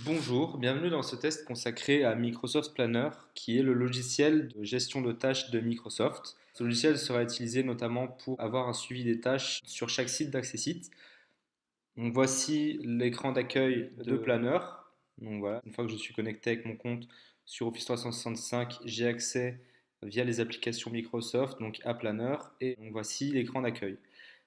Bonjour, bienvenue dans ce test consacré à Microsoft Planner, qui est le logiciel de gestion de tâches de Microsoft. Ce logiciel sera utilisé notamment pour avoir un suivi des tâches sur chaque site d'Accessit. Donc voici l'écran d'accueil de Planner. Donc voilà, une fois que je suis connecté avec mon compte sur Office 365, j'ai accès via les applications Microsoft, donc à Planner, et donc voici l'écran d'accueil.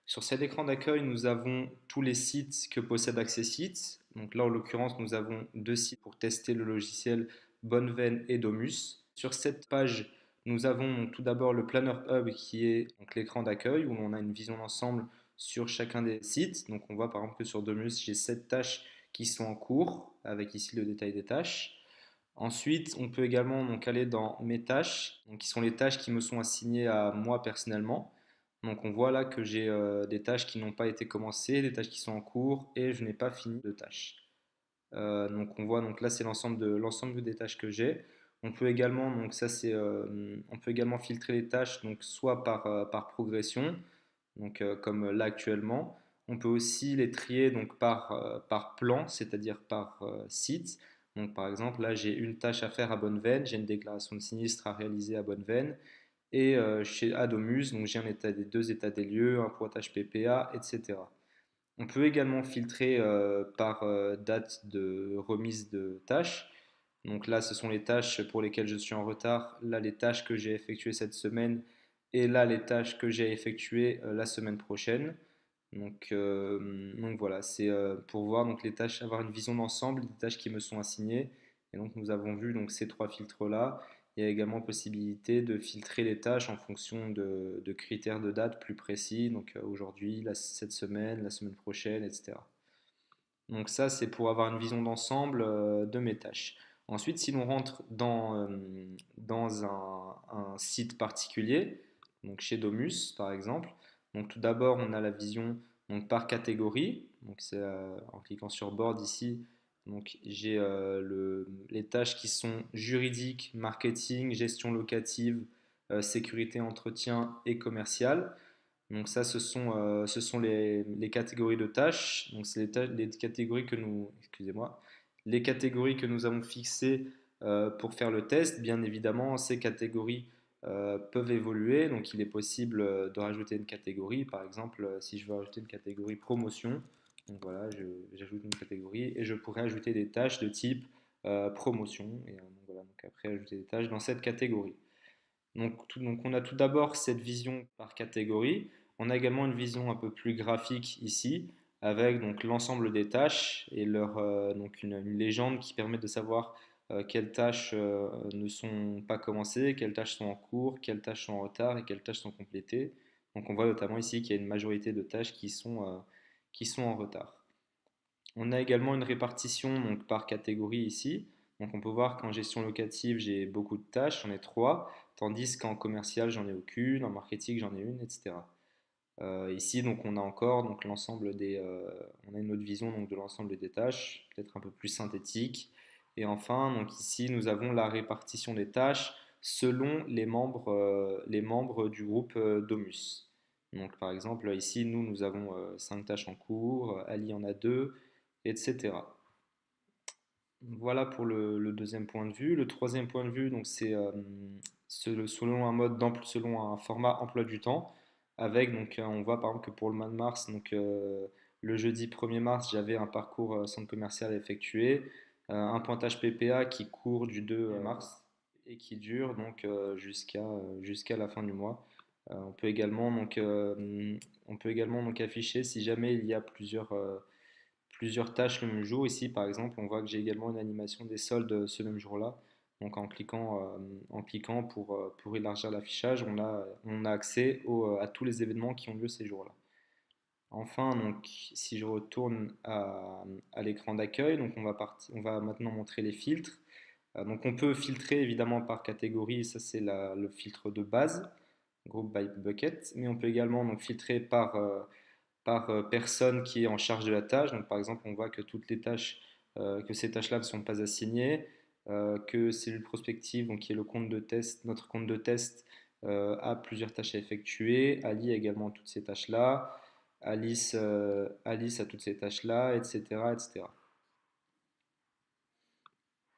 Sur cet écran d'accueil, nous avons tous les sites que possède Accessit. Donc là, en l'occurrence, nous avons deux sites pour tester le logiciel Bonneveine et Domus. Sur cette page, nous avons donc tout d'abord le Planner Hub qui est donc l'écran d'accueil où on a une vision d'ensemble sur chacun des sites. Donc on voit par exemple que sur Domus, j'ai 7 tâches qui sont en cours avec ici le détail des tâches. Ensuite, on peut également donc aller dans mes tâches, donc qui sont les tâches qui me sont assignées à moi personnellement. Donc on voit là que j'ai des tâches qui n'ont pas été commencées, des tâches qui sont en cours et je n'ai pas fini de tâches. Donc on voit donc là c'est l'ensemble des tâches que j'ai. On peut également donc ça c'est on peut également filtrer les tâches donc soit par progression donc comme là actuellement. On peut aussi les trier donc par plan, c'est-à-dire par site. Donc par exemple là j'ai une tâche à faire à Bonneveine, j'ai une déclaration de sinistre à réaliser à Bonneveine et chez Adomus donc j'ai un état des deux états des lieux, un pointage PPA, etc. On peut également filtrer par date de remise de tâches. Donc là, ce sont les tâches pour lesquelles je suis en retard. Là, les tâches que j'ai effectuées cette semaine. Et là, les tâches que j'ai effectuées la semaine prochaine. Donc voilà, c'est pour voir donc, les tâches, avoir une vision d'ensemble des tâches qui me sont assignées. Et donc nous avons vu donc, ces trois filtres-là. Il y a également possibilité de filtrer les tâches en fonction de critères de date plus précis, donc aujourd'hui, cette semaine, la semaine prochaine, etc. Donc ça, c'est pour avoir une vision d'ensemble de mes tâches. Ensuite, si l'on rentre dans un site particulier, donc chez Domus par exemple, donc tout d'abord, on a la vision donc, par catégorie. Donc c'est en cliquant sur Board ici, donc j'ai les tâches qui sont juridiques, marketing, gestion locative, sécurité, entretien et commercial. Donc ça, ce sont les catégories de tâches. Donc c'est les catégories que nous, excusez-moi, les catégories que nous avons fixées pour faire le test. Bien évidemment, ces catégories peuvent évoluer. Donc il est possible de rajouter une catégorie. Par exemple, si je veux rajouter une catégorie promotion, donc voilà, j'ajoute une catégorie et je pourrais ajouter des tâches de type promotion. Et donc voilà, donc après ajouter des tâches dans cette catégorie. Donc on a tout d'abord cette vision par catégorie. On a également une vision un peu plus graphique ici, avec donc l'ensemble des tâches et donc une légende qui permet de savoir quelles tâches ne sont pas commencées, quelles tâches sont en cours, quelles tâches sont en retard et quelles tâches sont complétées. Donc on voit notamment ici qu'il y a une majorité de tâches qui sont en retard. On a également une répartition donc, par catégorie ici. Donc on peut voir qu'en gestion locative, j'ai beaucoup de tâches, j'en ai trois, tandis qu'en commercial, j'en ai aucune, en marketing, j'en ai une, etc. Ici, donc, on a encore donc, on a une autre vision donc, de l'ensemble des tâches, peut-être un peu plus synthétique. Et enfin, donc, ici, nous avons la répartition des tâches selon les membres du groupe Domus. Donc, par exemple, ici, nous avons 5 tâches en cours, Ali en a 2, etc. Voilà pour le deuxième point de vue. Le troisième point de vue, donc c'est selon un selon un format emploi du temps, avec donc on voit par exemple que pour le mois de mars, donc le jeudi 1er mars, j'avais un parcours centre commercial à effectuer, un pointage PPA qui court du 2 mars et qui dure donc jusqu'à la fin du mois. On peut également donc afficher si jamais il y a plusieurs tâches le même jour. Ici, par exemple, on voit que j'ai également une animation des soldes ce même jour-là. Donc en cliquant pour élargir l'affichage, on a accès à tous les événements qui ont lieu ces jours-là. Enfin, donc, si je retourne à l'écran d'accueil, donc on va maintenant montrer les filtres. Donc on peut filtrer évidemment par catégorie, ça c'est le filtre de base, group by bucket, mais on peut également donc, filtrer par personne qui est en charge de la tâche. Donc, par exemple, on voit que toutes les tâches, que ces tâches-là ne sont pas assignées, que cellule prospective, donc qui est le compte de test, notre compte de test, a plusieurs tâches à effectuer. Ali a également toutes ces tâches-là. Alice a toutes ces tâches-là, etc., etc.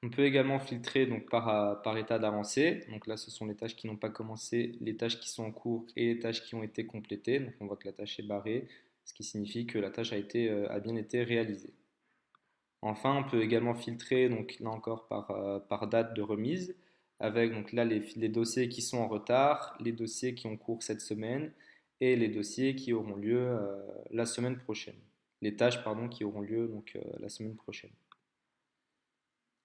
On peut également filtrer donc par état d'avancée. Donc là, ce sont les tâches qui n'ont pas commencé, les tâches qui sont en cours et les tâches qui ont été complétées. Donc on voit que la tâche est barrée, ce qui signifie que la tâche a bien été réalisée. Enfin, on peut également filtrer, donc là encore par date de remise, avec donc là les dossiers qui sont en retard, les dossiers qui ont cours cette semaine et les dossiers qui auront lieu la semaine prochaine. Les tâches, pardon, qui auront lieu donc la semaine prochaine.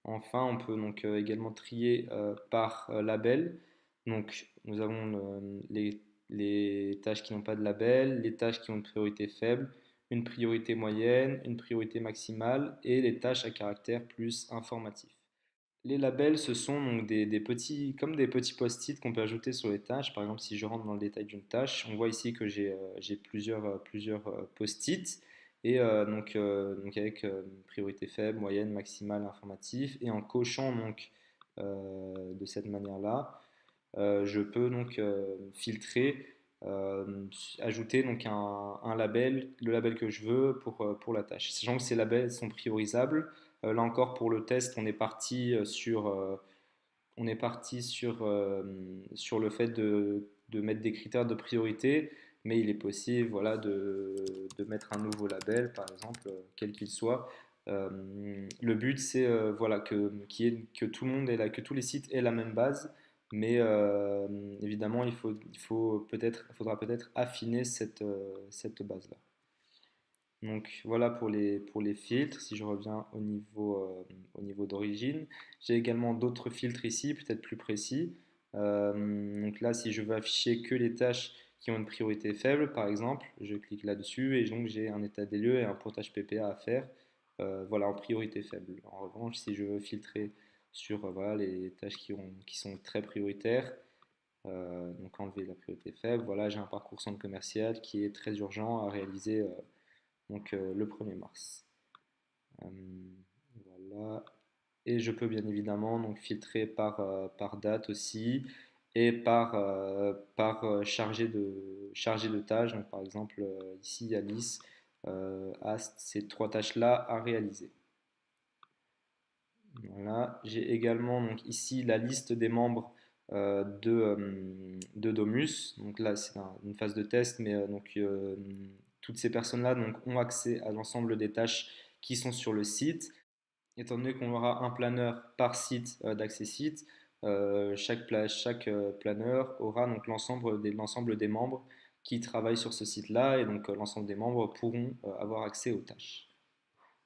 Enfin, on peut donc également trier par label. Donc, nous avons les tâches qui n'ont pas de label, les tâches qui ont une priorité faible, une priorité moyenne, une priorité maximale et les tâches à caractère plus informatif. Les labels, ce sont donc comme des petits post-it qu'on peut ajouter sur les tâches. Par exemple, si je rentre dans le détail d'une tâche, on voit ici que j'ai plusieurs post-it. Et donc avec priorité faible, moyenne, maximale, informatif. Et en cochant donc de cette manière-là, je peux donc filtrer, ajouter donc un label, le label que je veux pour la tâche. Sachant que ces labels sont priorisables, là encore pour le test, on est parti sur le fait de mettre des critères de priorité, mais il est possible voilà, de mettre un nouveau label, par exemple, quel qu'il soit. Le but, c'est voilà, que tout le monde que tous les sites aient la même base, mais évidemment, faudra peut-être affiner cette base-là. Donc voilà pour les filtres. Si je reviens au niveau d'origine, j'ai également d'autres filtres ici, peut-être plus précis. Donc là, si je veux afficher que les tâches qui ont une priorité faible, par exemple, je clique là-dessus et donc j'ai un état des lieux et un pointage PPA à faire, voilà, en priorité faible. En revanche, si je veux filtrer sur voilà, les tâches qui sont très prioritaires, donc enlever la priorité faible, voilà, j'ai un parcours centre commercial qui est très urgent à réaliser donc le 1er mars. Euh, voilà. Et je peux bien évidemment donc filtrer par date aussi et par chargé de tâches. Donc par exemple ici Alice a ces trois tâches-là à réaliser. Voilà. J'ai également donc ici la liste des membres de Domus. Donc là c'est une phase de test, mais toutes ces personnes-là donc, ont accès à l'ensemble des tâches qui sont sur le site. Étant donné qu'on aura un planeur par site d'accès site, chaque planeur aura donc l'ensemble des membres qui travaillent sur ce site-là et donc l'ensemble des membres pourront avoir accès aux tâches.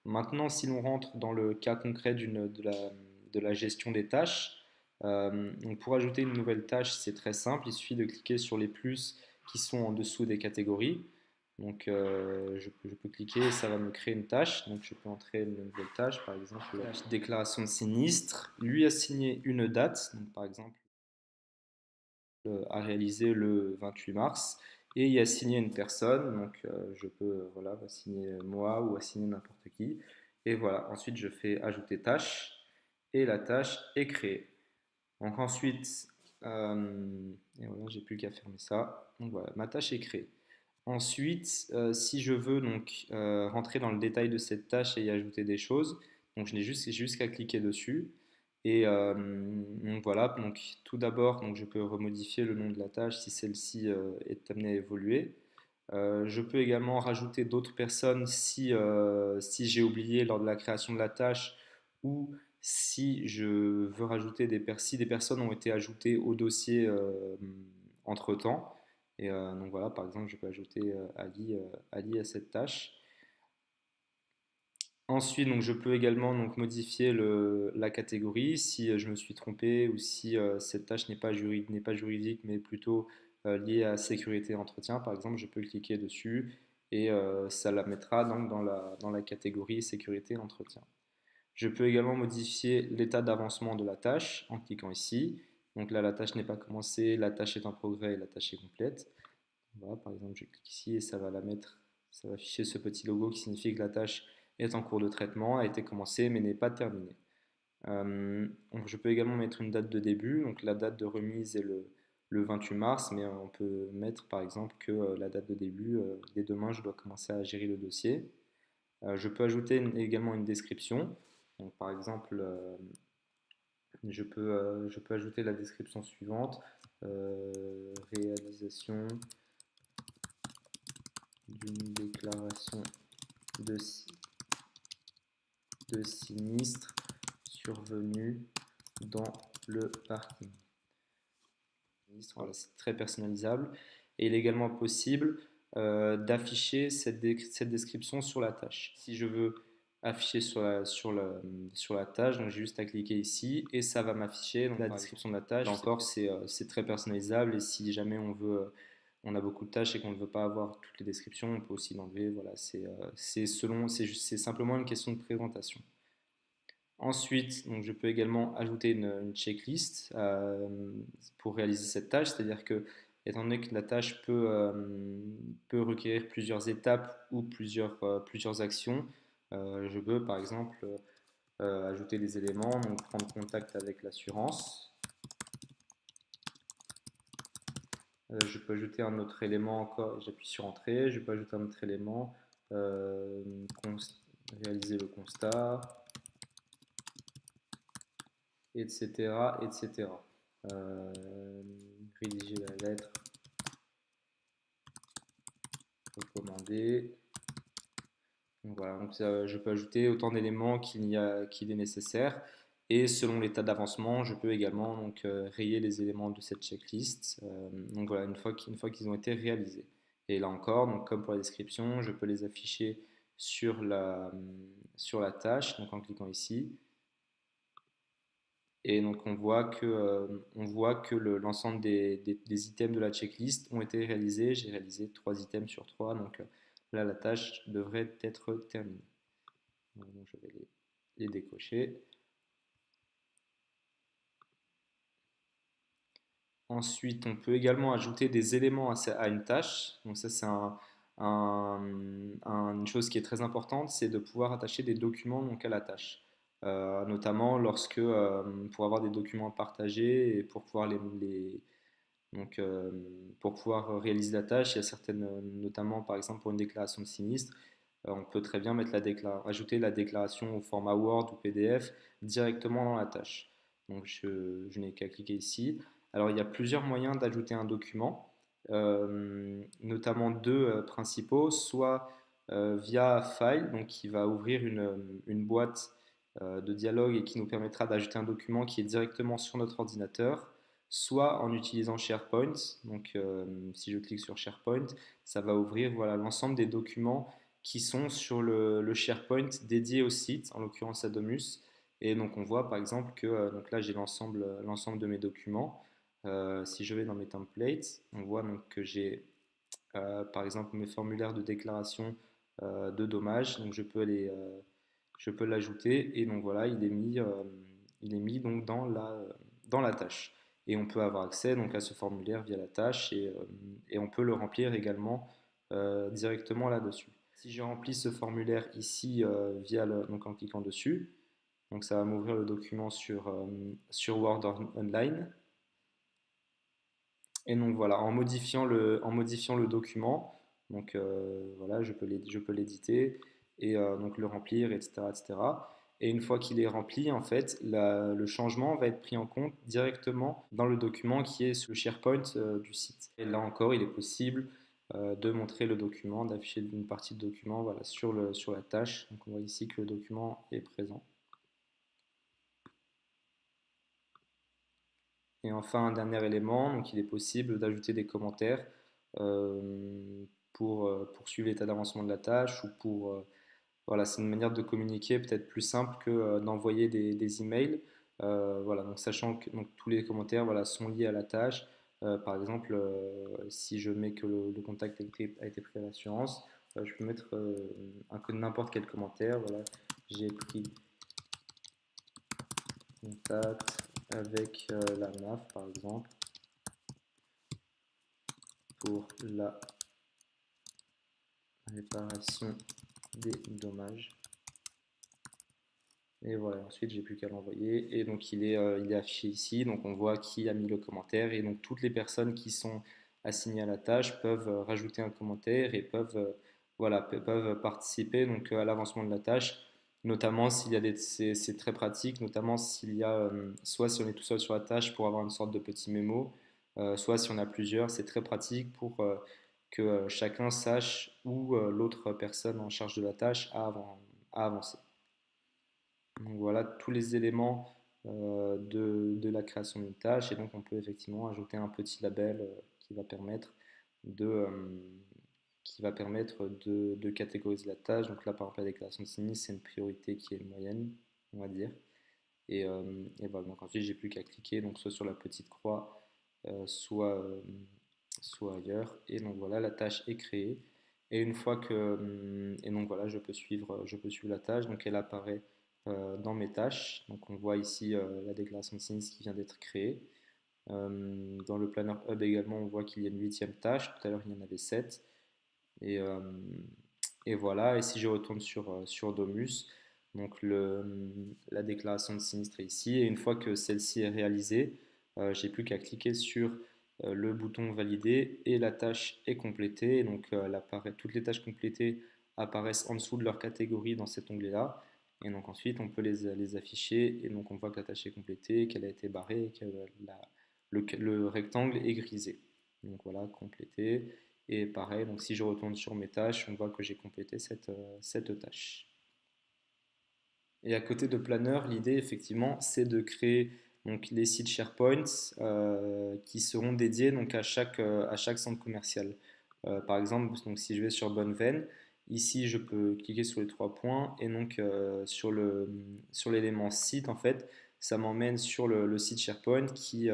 Maintenant, si l'on rentre dans le cas concret de la gestion des tâches, donc pour ajouter une nouvelle tâche, c'est très simple, il suffit de cliquer sur les plus qui sont en dessous des catégories. Donc je peux cliquer et ça va me créer une tâche. Donc je peux entrer une nouvelle tâche, par exemple tâche déclaration de sinistre, lui assigner une date, donc par exemple à réaliser le 28 mars, et y assigner une personne. Donc je peux voilà, assigner moi ou assigner n'importe qui. Et voilà, ensuite je fais ajouter tâche et la tâche est créée. Donc ensuite, et voilà, j'ai plus qu'à fermer ça. Donc voilà, ma tâche est créée. Ensuite, si je veux donc rentrer dans le détail de cette tâche et y ajouter des choses, donc j'ai juste qu'à cliquer dessus. Et donc voilà, donc tout d'abord, donc je peux remodifier le nom de la tâche si celle-ci est amenée à évoluer. Je peux également rajouter d'autres personnes si j'ai oublié lors de la création de la tâche ou si je veux rajouter si des personnes ont été ajoutées au dossier entre-temps. Et donc voilà, par exemple, je peux ajouter Ali à cette tâche. Ensuite, donc, je peux également donc, modifier la catégorie si je me suis trompé ou si cette tâche n'est pas juridique mais plutôt liée à sécurité et entretien. Par exemple, je peux cliquer dessus et ça la mettra donc dans la catégorie sécurité et entretien. Je peux également modifier l'état d'avancement de la tâche en cliquant ici. Donc là, la tâche n'est pas commencée, la tâche est en progrès et la tâche est complète. Voilà, par exemple, je clique ici et ça va afficher ce petit logo qui signifie que la tâche est en cours de traitement, a été commencée mais n'est pas terminée. Donc je peux également mettre une date de début, donc la date de remise est le 28 mars, mais on peut mettre par exemple que la date de début, dès demain, je dois commencer à gérer le dossier. Je peux ajouter également une description. Donc, par exemple, Je peux ajouter la description suivante. Réalisation d'une déclaration de, de sinistre survenu dans le parking. Voilà, c'est très personnalisable. Et il est également possible d'afficher cette description sur la tâche. Si je veux afficher sur la tâche, donc j'ai juste à cliquer ici et ça va m'afficher la description de la tâche. Là encore, c'est très personnalisable et si jamais on a beaucoup de tâches et qu'on ne veut pas avoir toutes les descriptions, on peut aussi l'enlever. Voilà, c'est simplement une question de présentation. Ensuite, donc je peux également ajouter une checklist pour réaliser cette tâche, c'est-à-dire que, étant donné que la tâche peut requérir plusieurs étapes ou plusieurs actions, je peux par exemple ajouter des éléments, donc prendre contact avec l'assurance. Je peux ajouter un autre élément encore, j'appuie sur Entrée, je peux ajouter un autre élément, réaliser le constat, etc. etc. Rédiger la lettre recommandée. Donc voilà, donc je peux ajouter autant d'éléments qu'il est nécessaire. Et selon l'état d'avancement, je peux également donc, rayer les éléments de cette checklist. Donc voilà, une fois qu'ils ont été réalisés. Et là encore, donc comme pour la description, je peux les afficher sur la tâche, donc en cliquant ici. Et donc on voit que l'ensemble des items de la checklist ont été réalisés. J'ai réalisé 3 items sur 3, donc là la tâche devrait être terminée. Donc, je vais les décocher. Ensuite, on peut également ajouter des éléments à une tâche. Donc ça, c'est une chose qui est très importante, c'est de pouvoir attacher des documents donc, à la tâche. Notamment pour avoir des documents à partager et pour pouvoir donc, pour pouvoir réaliser la tâche, il y a certaines, notamment par exemple pour une déclaration de sinistre, on peut très bien ajouter la déclaration au format Word ou PDF directement dans la tâche. Donc je n'ai qu'à cliquer ici. Alors il y a plusieurs moyens d'ajouter un document, notamment deux principaux, soit via File, donc qui va ouvrir une boîte de dialogue et qui nous permettra d'ajouter un document qui est directement sur notre ordinateur, soit en utilisant SharePoint. Donc si je clique sur SharePoint, ça va ouvrir voilà, l'ensemble des documents qui sont sur le SharePoint dédié au site, en l'occurrence Adomus. Et donc on voit par exemple que donc là j'ai l'ensemble de mes documents. Si je vais dans mes templates, on voit donc que j'ai par exemple mes formulaires de déclaration de dommages. Donc je peux l'ajouter et donc voilà il est mis donc dans la tâche. Et on peut avoir accès donc à ce formulaire via la tâche et on peut le remplir également directement là-dessus. Si je remplis ce formulaire ici donc en cliquant dessus, donc ça va m'ouvrir le document sur Word Online. Et donc voilà, en modifiant le document, donc voilà, je peux l'éditer et donc le remplir, etc., etc. Et une fois qu'il est rempli, en fait, le changement va être pris en compte directement dans le document qui est sur le SharePoint du site. Et là encore, il est possible de montrer le document, d'afficher une partie de document voilà, sur la tâche. Donc on voit ici que le document est présent. Et enfin, un dernier élément, donc il est possible d'ajouter des commentaires pour suivre l'état d'avancement de la tâche ou voilà, c'est une manière de communiquer peut-être plus simple que d'envoyer des emails. Voilà, donc sachant que donc, tous les commentaires voilà, sont liés à la tâche. Par exemple, si je mets que le contact a été pris à l'assurance, je peux mettre n'importe quel commentaire. Voilà, j'ai pris contact avec la MAF par exemple pour la réparation des dommages. Et voilà, ensuite j'ai plus qu'à l'envoyer et donc il est affiché ici, donc on voit qui a mis le commentaire et donc toutes les personnes qui sont assignées à la tâche peuvent rajouter un commentaire et peuvent, voilà, peuvent participer donc, à l'avancement de la tâche Notamment s'il y a c'est très pratique, notamment s'il y a, soit si on est tout seul sur la tâche pour avoir une sorte de petit mémo, soit si on a plusieurs, c'est très pratique pour que chacun sache où l'autre personne en charge de la tâche a avancé. Donc voilà tous les éléments de la création d'une tâche et donc on peut effectivement ajouter un petit label qui va permettre de, de catégoriser la tâche. Donc là par exemple la déclaration de sinistre c'est une priorité qui est moyenne on va dire. Et voilà, donc ensuite j'ai plus qu'à cliquer donc soit sur la petite croix soit ailleurs et donc voilà la tâche est créée. Et une fois que et donc voilà je peux suivre la tâche donc elle apparaît dans mes tâches. Donc on voit ici la déclaration de sinistre qui vient d'être créée. Dans le Planner Hub également, on voit qu'il y a une huitième tâche. Tout à l'heure, il y en avait sept. Et, euh, et voilà. Et si je retourne sur Domus, donc la déclaration de sinistre est ici. Et une fois que celle-ci est réalisée, j'ai plus qu'à cliquer sur le bouton valider et la tâche est complétée. Et donc, toutes les tâches complétées apparaissent en dessous de leur catégorie dans cet onglet-là. Et donc ensuite, on peut les afficher et donc on voit que la tâche est complétée, qu'elle a été barrée et que le rectangle est grisé. Donc voilà, complété. Et pareil, donc si je retourne sur mes tâches, on voit que j'ai complété cette tâche. Et à côté de Planner, l'idée effectivement, c'est de créer donc, les sites SharePoint qui seront dédiés donc, à chaque centre commercial. Par exemple, donc, si je vais sur Bonneveine, ici je peux cliquer sur les trois points et donc sur l'élément site, en fait, ça m'emmène sur le site SharePoint qui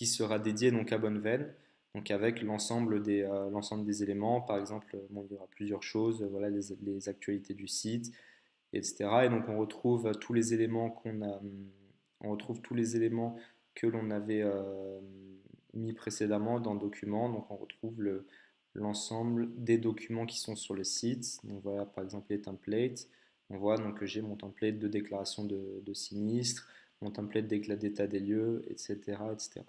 sera dédié donc, à Bonneveine. Donc avec l'ensemble des éléments, par exemple, bon, il y aura plusieurs choses, voilà les actualités du site, etc. Et donc on retrouve tous les éléments on retrouve tous les éléments que l'on avait mis précédemment dans le document. Donc on retrouve l'ensemble des documents qui sont sur le site. Donc voilà par exemple les templates. On voit donc que j'ai mon template de déclaration de sinistre, mon template d'état des lieux, etc., etc.